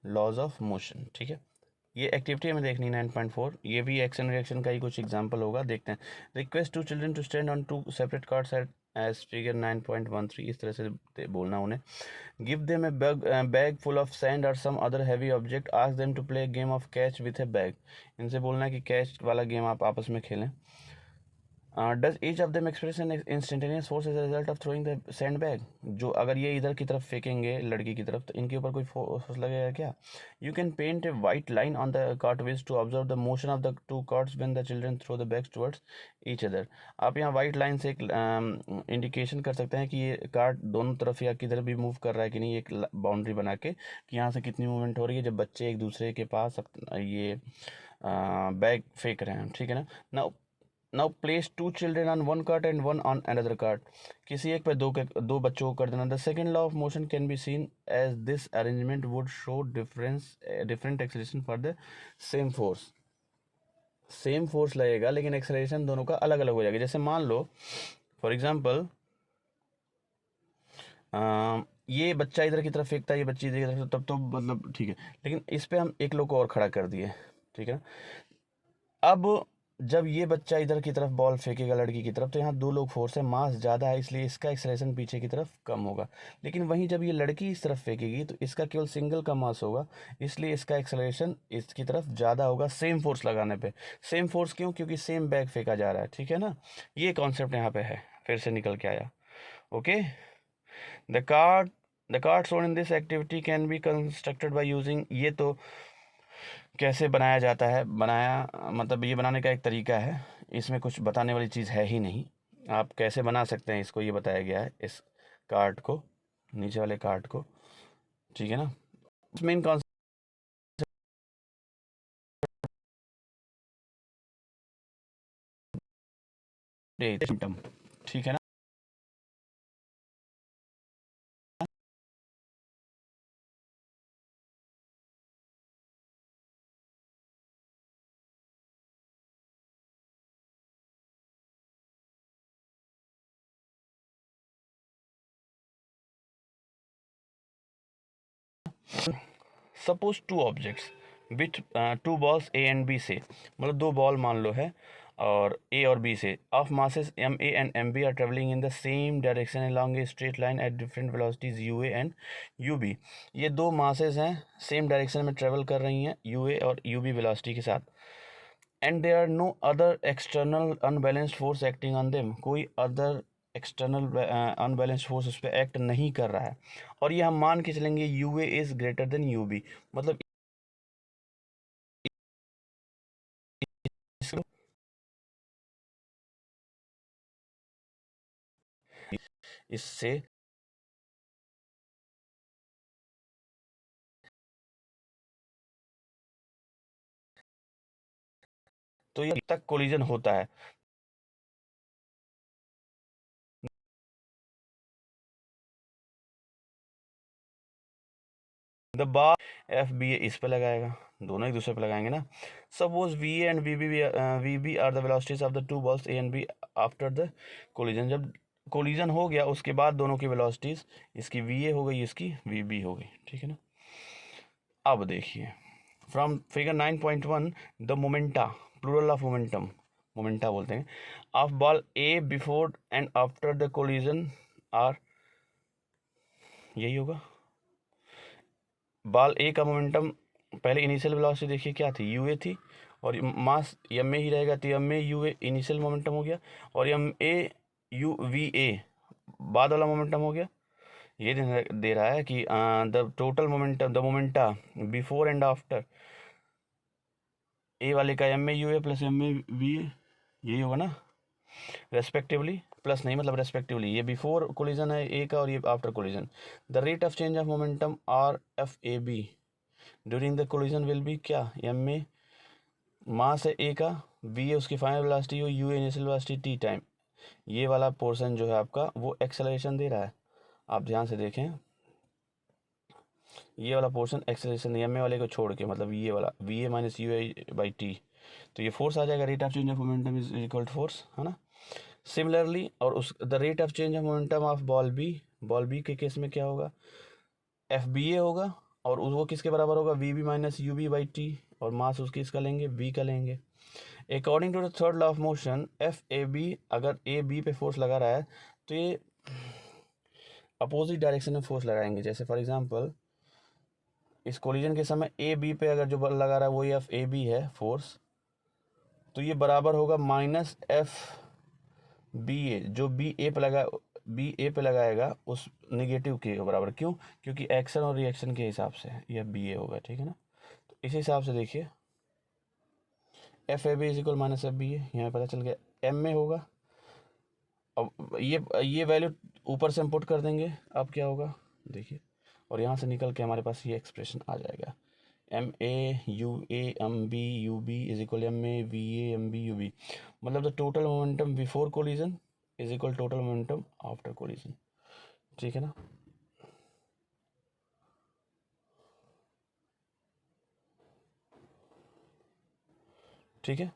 Laws of motion. ठीक है, ये एक्टिविटी हमें देखनी 9.4, ये भी एक्शन रिएक्शन का ही कुछ एग्जांपल होगा, देखते हैं। Request to children to stand on two separate cards as figure 9.13, इस तरह से बोलना उन्हें। Give them a bag full of sand और some other heavy object, ask them to play game of catch with a bag. इनसे बोलना है कि कैच वाला गेम आप आपस में खेलें। Does each of them express an instantaneous force as a result of throwing the sand bag. जो अगर ये इधर की तरफ फेंकेंगे लड़की की तरफ, तो इनके ऊपर कोई फोर्स लगेगा क्या? You can paint a white line on the cart viz to observe the motion of the two carts when the children throw the bags towards each other. आप यहाँ वाइट लाइन से एक इंडिकेशन कर सकते हैं कि ये कार्ड दोनों तरफ या किधर भी मूव कर रहा है कि नहीं, एक बाउंड्री बना के कि यहाँ से कितनी मूवमेंट हो रही है जब बच्चे एक दूसरे के पास ये बैग फेंक रहे हैं। ठीक है ना। Now place two children on one cart and one on another cart. किसी एक पे दो बच्चों को कर देना। The second law of motion can be seen as this arrangement would show different acceleration for the same force. Same force लगेगा लेकिन एक्सेलरेशन दोनों का अलग अलग हो जाएगा। जैसे मान लो फॉर एग्जाम्पल ये बच्चा इधर की तरफ फेंकता है, ये बच्ची इधर की तरफ, तब तो मतलब ठीक है, लेकिन इस पे हम एक लोग को और खड़ा कर दिए। ठीक है, अब जब ये बच्चा इधर की तरफ बॉल फेंकेगा लड़की की तरफ, तो यहाँ दो लोग फोर्स है, मास ज़्यादा है, इसलिए इसका एक्सेलरेशन पीछे की तरफ कम होगा। लेकिन वहीं जब ये लड़की इस तरफ फेंकेगी तो इसका केवल सिंगल का मास होगा, इसलिए इसका एक्सेलरेशन इसकी तरफ ज़्यादा होगा सेम फोर्स लगाने पे। सेम फोर्स क्यों? क्योंकि सेम बैग फेंका जा रहा है। ठीक है ना, ये कॉन्सेप्ट यहाँ पे है, फिर से निकल के आया। Okay, the card the card shown in this activity can be constructed by using, ये तो कैसे बनाया जाता है, बनाया मतलब ये बनाने का एक तरीका है, इसमें कुछ बताने वाली चीज़ है ही नहीं। आप कैसे बना सकते हैं इसको, ये बताया गया है इस कार्ड को, नीचे वाले कार्ड को। ठीक है ना, मेन कॉन्सेप्ट सिम्टम। ठीक है ना, suppose two objects with two balls A and B से, मतलब दो बॉल मान लो है और ए और बी से, of masses m A and m B are travelling in the same direction along a straight line at different velocities u A and u B. ये दो मासेस हैं, सेम डायरेक्शन में ट्रेवल कर रही हैं यू ए और you B velocity के साथ, and there are no other external unbalanced force acting on them. कोई अदर एक्सटर्नल अनबैलेंस्ड फोर्स उस पर एक्ट नहीं कर रहा है, और ये हम मान के चलेंगे u A is greater than u B. मतलब इससे तो ये तक कोलिजन होता है। द बार एफ बी ए इस पे लगाएगा, दोनों एक दूसरे पे लगाएंगे ना। Suppose v A and v B are the velocities of the two balls A and B after the collision. जब कोलिजन हो गया उसके बाद दोनों की वेलोसिटीज, इसकी वी ए हो गई, इसकी वी बी हो गई। ठीक है ना, अब देखिए from figure 9.1, the momenta, plural of momentum, momenta बोलते हैं, of ball A before and after the collision are, यही होगा। बॉल ए का मोमेंटम, पहले इनिशियल वेलोसिटी देखिए क्या थी, यू ए थी, और मास एम में ही रहेगा, तो एम में यू ए इनिशियल मोमेंटम हो गया, और m A u v A बाद वाला मोमेंटम हो गया। ये दे रहा है कि the total momentum, the momenta before and after A वाले का M A U A plus M A V A, यही होगा ना, रेस्पेक्टिवली, प्लस नहीं मतलब रेस्पेक्टिवली, ये बिफोर कोलिजन है ए का और ये after collision. The rate of change of momentum are F A B during the collision will be क्या, एम ए मास है ए का, वी है उसकी final velocity, u A initial velocity t time. ये वाला पोर्शन जो है आपका वो एक्सेलरेशन दे रहा है, आप ध्यान से देखें, ये वाला पोर्शन एक्सेलरेशन एम ए वाले को छोड़ के, मतलब ये वाला v A minus u A by t, तो ये फोर्स आ जाएगा, rate of change of momentum is equal to force, है ना। सिमिलरली और उस the rate of change of momentum of ball B के केस में क्या होगा, एफ बी ए होगा, और वो किसके बराबर होगा, v B minus u B by t, और मास उसकी इसका लेंगे वी का लेंगे। According to the third law of motion F A B, अगर ए बी पे फोर्स लगा रहा है तो ये अपोजिट डायरेक्शन में फोर्स लगाएंगे। जैसे फॉर एग्जांपल इस कोलिजन के समय ए बी पे अगर जो बल लगा रहा है वो एफ ए बी है फोर्स, तो ये बराबर होगा माइनस एफ बी ए, जो बी ए पे लगाएगा उस निगेटिव के बराबर। क्यों? क्योंकि एक्शन और रिएक्शन के हिसाब से यह बी ए होगा, ठीक है ना। तो इस हिसाब से देखिए F A B is equal minus F B A, यहाँ पता चल गया एम में होगा। अब ये वैल्यू ऊपर से हम पुट कर देंगे, अब क्या होगा देखिए, और यहाँ से निकल के हमारे पास ये एक्सप्रेशन आ जाएगा, M A U A M B U B is equal M A V A M B U B, मतलब the total momentum before collision is equal total momentum after collision, ठीक है ना। ठीक है,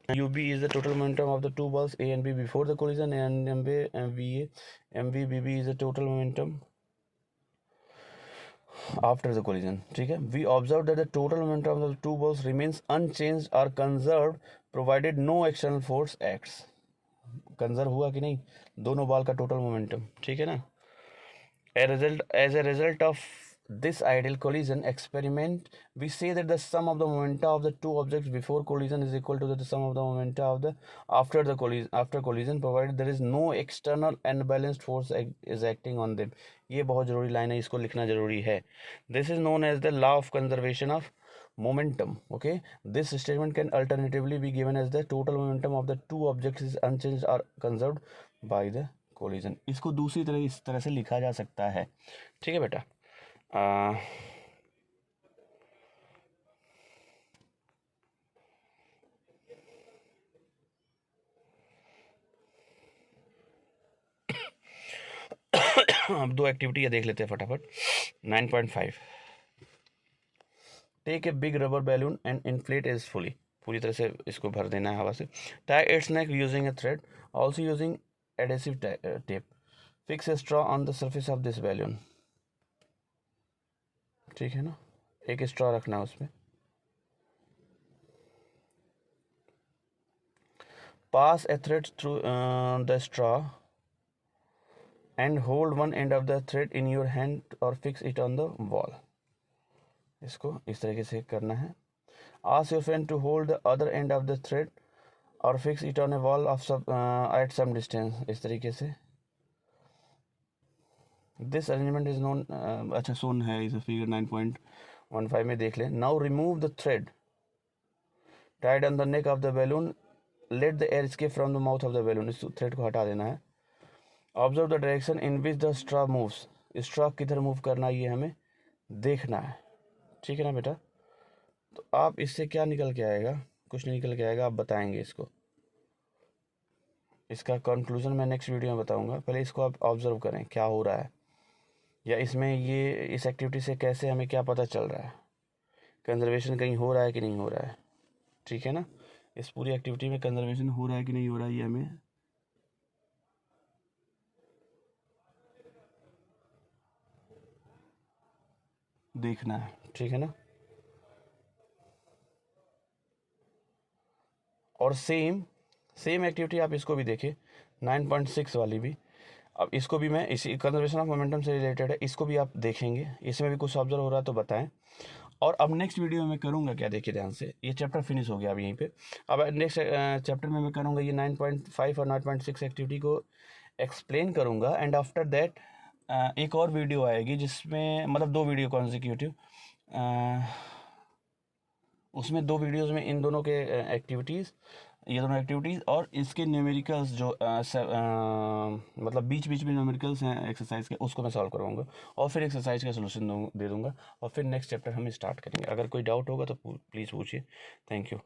UB is the total momentum of the two balls A and B before the collision, and MVBB is the total momentum after the collision, ठीक है। We observe that the total momentum of the two balls remains unchanged or conserved provided no external force acts। Conserve हुआ कि नहीं दोनों ball का total momentum, ठीक है ना। As a result of this ideal collision experiment, we say that the sum of the momenta of the two objects before collision is equal to the sum of the momenta of the after collision, provided there is no external unbalanced force is acting on them। ये बहुत जरूरी line है, इसको लिखना जरूरी है। This is known as the law of conservation of momentum। Okay, this statement can alternatively be given as the total momentum of the two objects is unchanged or conserved by the collision. इसको दूसरी तरह इस तरह से लिखा जा सकता है, ठीक है बेटा। अब दो एक्टिविटी देख लेते हैं फटाफट। 9.5 take a big rubber balloon and inflate is fully, पूरी तरह से इसको भर देना है हवा से। Tie its neck using a thread, also using adhesive tape, fix a straw on the surface of this balloon, ठीक है ना। एक स्ट्रॉ रखना है उसमें, pass a thread through the straw and hold one end of the thread in your hand or fix it on the wall। इसको इस तरीके से करना है। Ask your friend to hold the other end of the thread or fix it on a wall of at some distance, इस तरीके से। This arrangement is known अच्छा shown है इस फिगर 9.15 में, देख लें। Now remove the thread tied on the neck of the balloon, let the air escape from the mouth of the balloon। इस थ्रेड को हटा देना है। Observe the direction in which the straw moves, straw किधर move करना है ये हमें देखना है, ठीक है ना बेटा। तो आप इससे क्या निकल के आएगा, कुछ नहीं निकल के आएगा, आप बताएंगे इसको। इसका कंक्लूजन मैं नेक्स्ट वीडियो में बताऊंगा, पहले इसको आप ऑब्जर्व करें क्या हो रहा है, या इसमें ये इस एक्टिविटी से कैसे हमें क्या पता चल रहा है, कंजर्वेशन कहीं हो रहा है कि नहीं हो रहा है, ठीक है ना। इस पूरी एक्टिविटी में कंजर्वेशन हो रहा है कि नहीं हो रहा है ये हमें देखना है, ठीक है ना। और सेम एक्टिविटी आप इसको भी देखिए 9.6 वाली भी। अब इसको भी मैं इसी कंजर्वेशन ऑफ मोमेंटम से रिलेटेड है, इसको भी आप देखेंगे, इसमें भी कुछ ऑब्जर्व हो रहा है तो बताएं। और अब नेक्स्ट वीडियो में मैं करूँगा क्या, देखिए ध्यान से, ये चैप्टर फिनिश हो गया अब यहीं पे। अब नेक्स्ट चैप्टर में मैं करूँगा ये 9.5 और 9.6 एक्टिविटी को एक्सप्लेन करूँगा। एंड आफ्टर दैट एक और वीडियो आएगी जिसमें मतलब दो वीडियो कॉन्जिक्यूटिव, उसमें दो वीडियोस में इन दोनों के एक्टिविटीज़, ये दोनों एक्टिविटीज़ और इसके न्यूमेरिकल्स जो मतलब बीच बीच में न्यूमेरिकल्स हैं एक्सरसाइज के, उसको मैं सॉल्व करवाऊंगा और फिर एक्सरसाइज का सोल्यूशन दे दूंगा और फिर नेक्स्ट चैप्टर हम स्टार्ट करेंगे। अगर कोई डाउट होगा तो प्लीज़ पूछिए। Thank you.